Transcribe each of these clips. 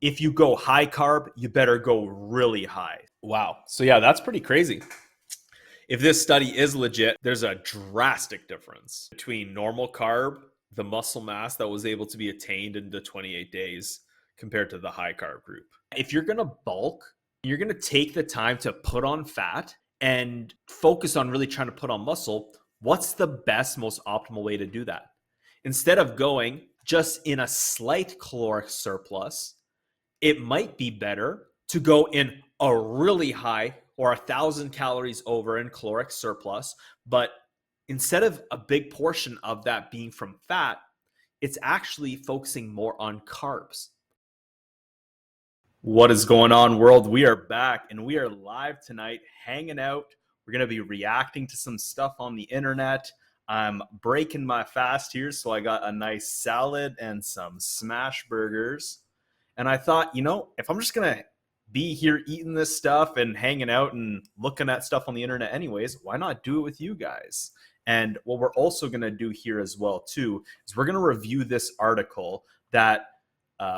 if you go high carb, you better go really high. Wow. So yeah, that's pretty crazy. If this study is legit, there's a drastic difference between normal carb, the muscle mass that was able to be attained in the 28 days, compared to the high carb group. If you're going to bulk, you're going to take the time to put on fat and focus on really trying to put on muscle. What's the best, most optimal way to do that? Instead of going just in a slight caloric surplus, it might be better to go in a really high or 1,000 calories over in caloric surplus. But instead of a big portion of that being from fat, it's actually focusing more on carbs. What is going on, world? We are back and we are live tonight, hanging out. We're going to be reacting to some stuff on the internet. I'm breaking my fast here, so I got a nice salad and some smash burgers. And I thought, if I'm just going to be here eating this stuff and hanging out and looking at stuff on the internet anyways, why not do it with you guys? And what we're also going to do here as well, too, is we're going to review this article that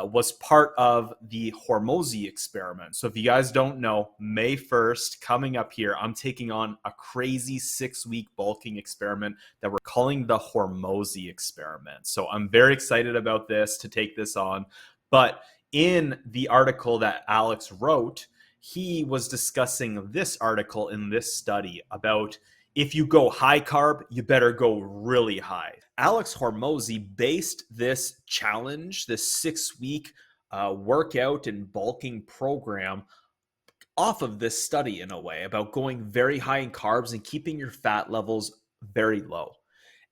was part of the Hormozi Experiment. So if you guys don't know, May 1st, coming up here, I'm taking on a crazy 6-week bulking experiment that we're calling the Hormozi Experiment. So I'm very excited about this, to take this on. But in the article that Alex wrote, he was discussing this article in this study about if you go high carb, you better go really high. Alex Hormozi based this challenge, this 6-week workout and bulking program, off of this study in a way about going very high in carbs and keeping your fat levels very low.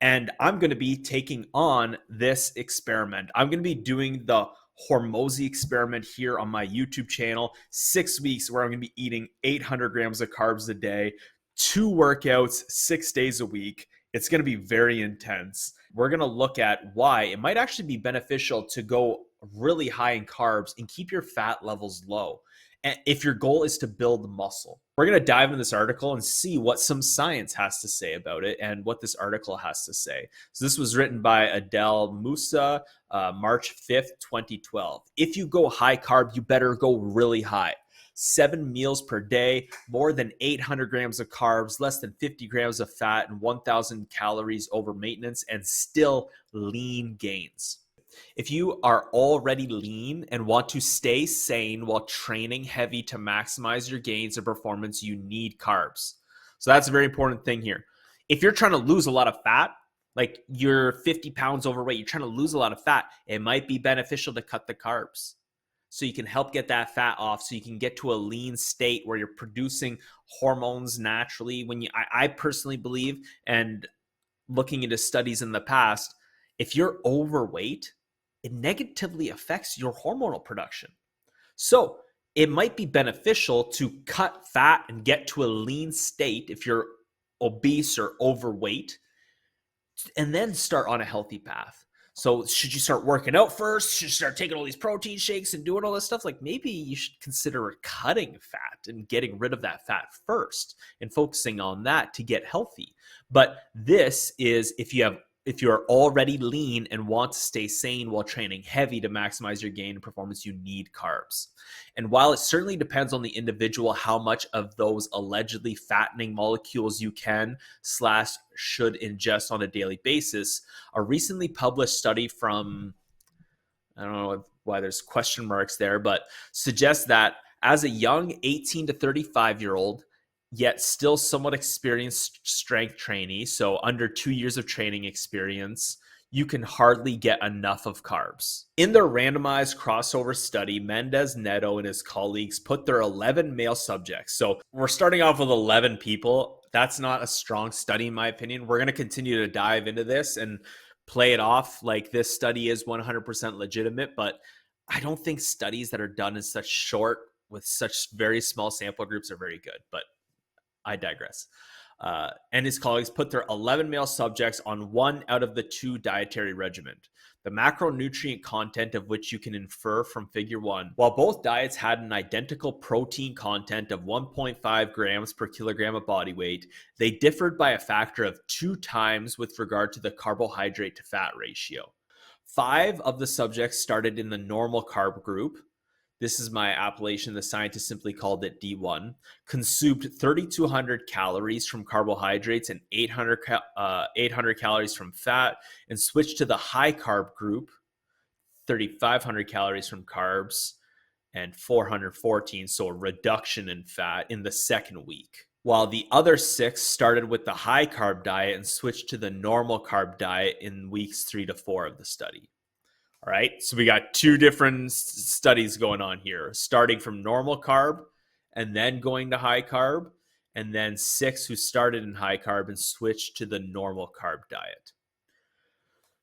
And I'm going to be taking on this experiment. I'm going to be doing the Hormozi Experiment here on my YouTube channel, 6 weeks where I'm going to be eating 800 grams of carbs a day, 2 workouts, 6 days a week. It's going to be very intense. We're going to look at why it might actually be beneficial to go really high in carbs and keep your fat levels low, and if your goal is to build muscle. We're going to dive into this article and see what some science has to say about it and what this article has to say. So this was written by Adele Musa, March 5th, 2012. If you go high carb, you better go really high. 7 meals per day, more than 800 grams of carbs, less than 50 grams of fat, and 1,000 calories over maintenance, and still lean gains. If you are already lean and want to stay sane while training heavy to maximize your gains and performance, you need carbs. So that's a very important thing here. If you're trying to lose a lot of fat, like you're 50 pounds overweight, you're trying to lose a lot of fat, it might be beneficial to cut the carbs, so you can help get that fat off, so you can get to a lean state where you're producing hormones naturally. I personally believe, and looking into studies in the past, if you're overweight, it negatively affects your hormonal production. So it might be beneficial to cut fat and get to a lean state if you're obese or overweight, and then start on a healthy path. So should you start working out first? Should you start taking all these protein shakes and doing all this stuff? Like, maybe you should consider cutting fat and getting rid of that fat first and focusing on that to get healthy. But this is if you're already lean and want to stay sane while training heavy to maximize your gain and performance, you need carbs. And while it certainly depends on the individual how much of those allegedly fattening molecules you can/should ingest on a daily basis, a recently published study from, I don't know why there's question marks there, but suggests that as a young 18 to 35-year-old, yet still somewhat experienced strength trainee, so under 2 years of training experience, you can hardly get enough of carbs. In their randomized crossover study, Mendez-Neto and his colleagues put their 11 male subjects. So we're starting off with 11 people. That's not a strong study, in my opinion. We're going to continue to dive into this and play it off like this study is 100% legitimate, but I don't think studies that are done in such short, with such very small sample groups, are very good. But I digress. And his colleagues put their 11 male subjects on 1 out of the 2 dietary regimen, the macronutrient content of which you can infer from figure 1. While both diets had an identical protein content of 1.5 grams per kilogram of body weight, they differed by a factor of 2 times with regard to the carbohydrate to fat ratio. 5 of the subjects started in the normal carb group, this is my appellation, the scientists simply called it D1, consumed 3,200 calories from carbohydrates and 800 calories from fat, and switched to the high carb group, 3,500 calories from carbs and 414, so a reduction in fat in the second week. While the other 6 started with the high carb diet and switched to the normal carb diet in weeks 3 to 4 of the study. All right, so we got 2 different studies going on here, starting from normal carb and then going to high carb, and then 6 who started in high carb and switched to the normal carb diet.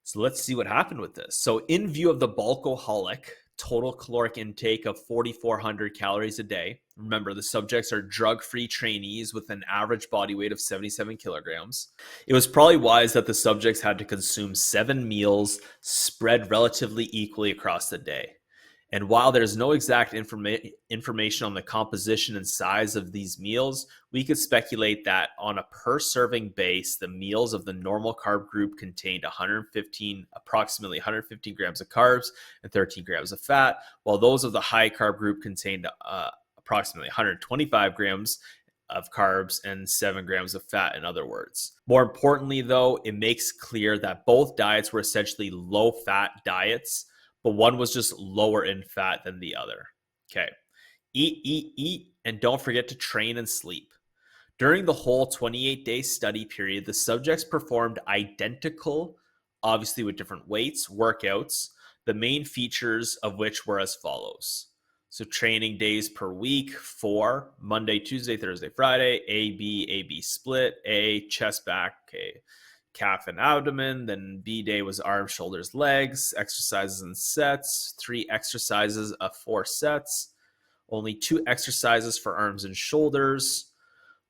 So let's see what happened with this. So in view of the bulkaholic total caloric intake of 4,400 calories a day, remember the subjects are drug-free trainees with an average body weight of 77 kilograms, it was probably wise that the subjects had to consume 7 meals spread relatively equally across the day. And while there's no exact information on the composition and size of these meals, we could speculate that on a per serving base, the meals of the normal carb group contained approximately 115 grams of carbs and 13 grams of fat, while those of the high carb group contained approximately 125 grams of carbs and 7 grams of fat, in other words. More importantly, though, it makes clear that both diets were essentially low-fat diets, but one was just lower in fat than the other. Okay. Eat, and don't forget to train and sleep. During the whole 28-day study period, the subjects performed identical, obviously with different weights, workouts, the main features of which were as follows. So training days per week, 4, Monday, Tuesday, Thursday, Friday, A, B split, A, chest, back, okay, calf and abdomen. Then B day was arms, shoulders, legs, exercises and sets, 3 exercises of 4 sets, only 2 exercises for arms and shoulders.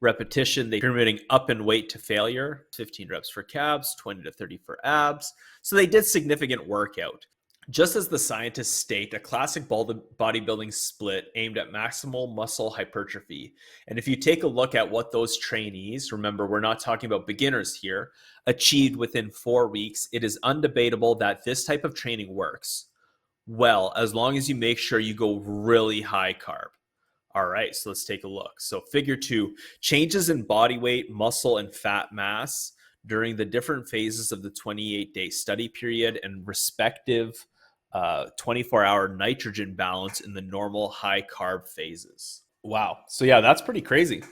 Repetition, they permitting up in weight to failure, 15 reps for calves, 20 to 30 for abs. So they did significant workout. Just as the scientists state, a classic bodybuilding split aimed at maximal muscle hypertrophy. And if you take a look at what those trainees, remember, we're not talking about beginners here, achieved within 4 weeks, it is undebatable that this type of training works well, as long as you make sure you go really high carb. All right, so let's take a look. So figure 2, changes in body weight, muscle, and fat mass during the different phases of the 28-day study period and respective 24-hour nitrogen balance in the normal high carb phases. Wow. So yeah, that's pretty crazy.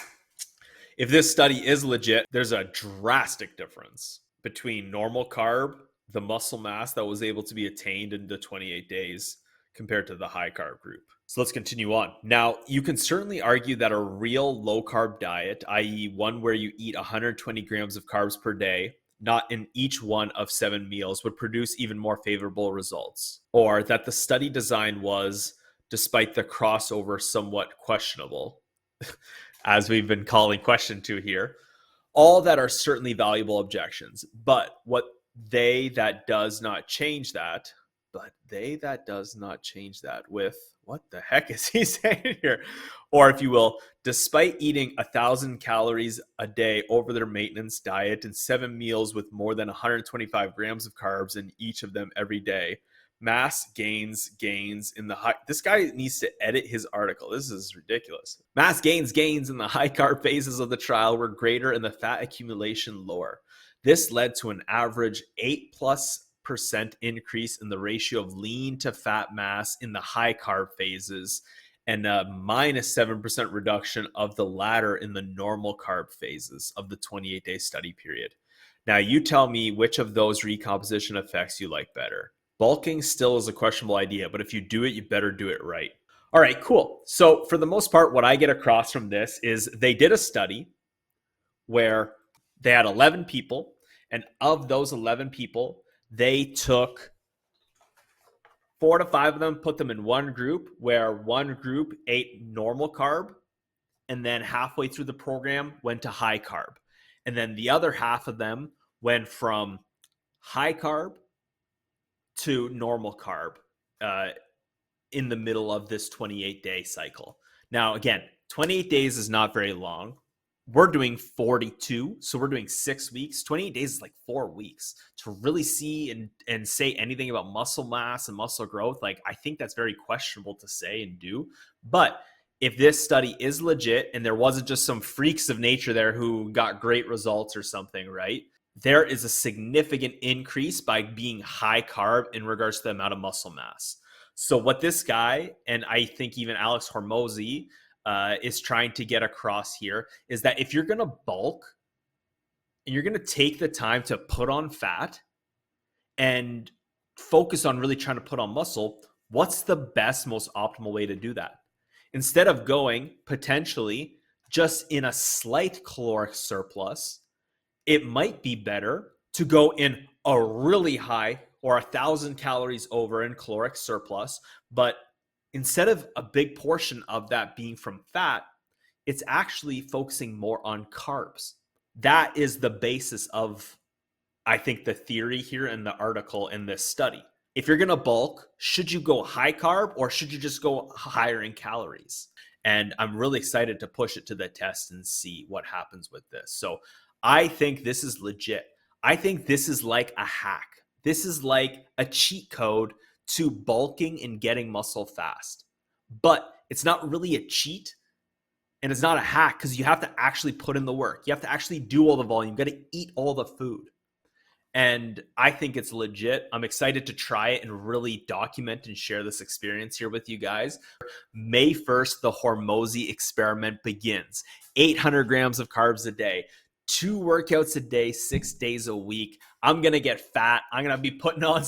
If this study is legit, there's a drastic difference between normal carb, the muscle mass that was able to be attained in the 28 days compared to the high carb group. So let's continue on. Now, you can certainly argue that a real low carb diet, i.e. one where you eat 120 grams of carbs per day, not in each one of 7 meals, would produce even more favorable results. Or that the study design was, despite the crossover, somewhat questionable, as we've been calling question 2 here. All that are certainly valuable objections. But that does not change that with, what the heck is he saying here? Or if you will, despite eating 1,000 calories a day over their maintenance diet and 7 meals with more than 125 grams of carbs in each of them every day, mass gains in the high. This guy needs to edit his article. This is ridiculous. Mass gains in the high carb phases of the trial were greater and the fat accumulation lower. This led to an average 8+% increase in the ratio of lean to fat mass in the high carb phases and a -7% reduction of the latter in the normal carb phases of the 28-day study period. Now, you tell me which of those recomposition effects you like better. Bulking still is a questionable idea, but if you do it, you better do it right. All right, cool. So for the most part, what I get across from this is they did a study where they had 11 people, and of those 11 people, they took 4 to 5 of them, put them in one group, where one group ate normal carb, and then halfway through the program went to high carb. And then the other half of them went from high carb to normal carb in the middle of this 28-day cycle. Now, again, 28 days is not very long. we're doing 42. So we're doing 6 weeks. 28 days is like 4 weeks to really see and say anything about muscle mass and muscle growth. Like, I think that's very questionable to say and do. But if this study is legit and there wasn't just some freaks of nature there who got great results or something, right? There is a significant increase by being high carb in regards to the amount of muscle mass. So what this guy, and I think even Alex Hormozi, is trying to get across here is that if you're going to bulk and you're going to take the time to put on fat and focus on really trying to put on muscle, what's the best, most optimal way to do that? Instead of going potentially just in a slight caloric surplus, it might be better to go in a really high or 1,000 calories over in caloric surplus. But instead of a big portion of that being from fat, it's actually focusing more on carbs. That is the basis of, I think, the theory here in the article in this study. If you're going to bulk, should you go high carb or should you just go higher in calories? And I'm really excited to push it to the test and see what happens with this. So I think this is legit. I think this is like a hack. This is like a cheat code to bulking and getting muscle fast. But it's not really a cheat and it's not a hack because you have to actually put in the work. You have to actually do all the volume. You got to eat all the food. And I think it's legit. I'm excited to try it and really document and share this experience here with you guys. May 1st, the Hormozi Experiment begins. 800 grams of carbs a day, 2 workouts a day, 6 days a week. I'm going to get fat. I'm going to be putting on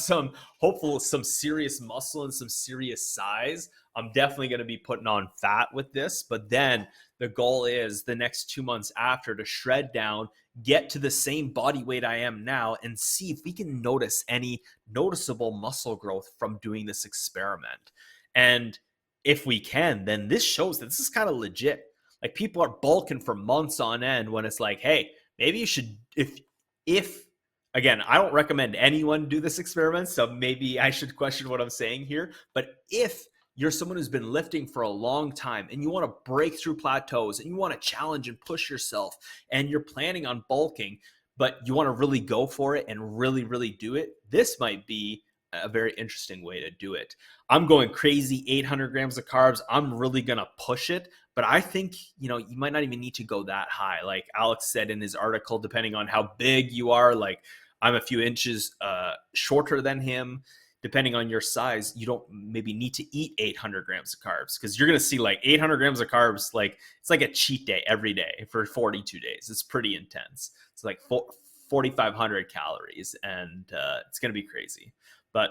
hopefully some serious muscle and some serious size. I'm definitely going to be putting on fat with this. But then the goal is the next 2 months after to shred down, get to the same body weight I am now, and see if we can notice any noticeable muscle growth from doing this experiment. And if we can, then this shows that this is kind of legit. Like, people are bulking for months on end when it's like, hey, maybe you should, if again, I don't recommend anyone do this experiment, so maybe I should question what I'm saying here. But if you're someone who's been lifting for a long time and you want to break through plateaus and you want to challenge and push yourself and you're planning on bulking, but you want to really go for it and really, really do it, this might be a very interesting way to do it. I'm going crazy, 800 grams of carbs. I'm really going to push it. But I think, you might not even need to go that high. Like Alex said in his article, depending on how big you are, like I'm a few inches shorter than him. Depending on your size, you don't maybe need to eat 800 grams of carbs because you're going to see like 800 grams of carbs. Like, it's like a cheat day every day for 42 days. It's pretty intense. It's like 4,500 calories and it's going to be crazy. But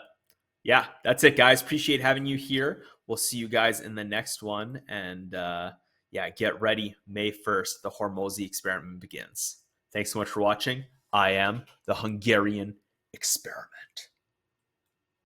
yeah, that's it, guys. Appreciate having you here. We'll see you guys in the next one. And yeah, get ready. May 1st, the Hormozi Experiment begins. Thanks so much for watching. I am the Hungarian Experiment.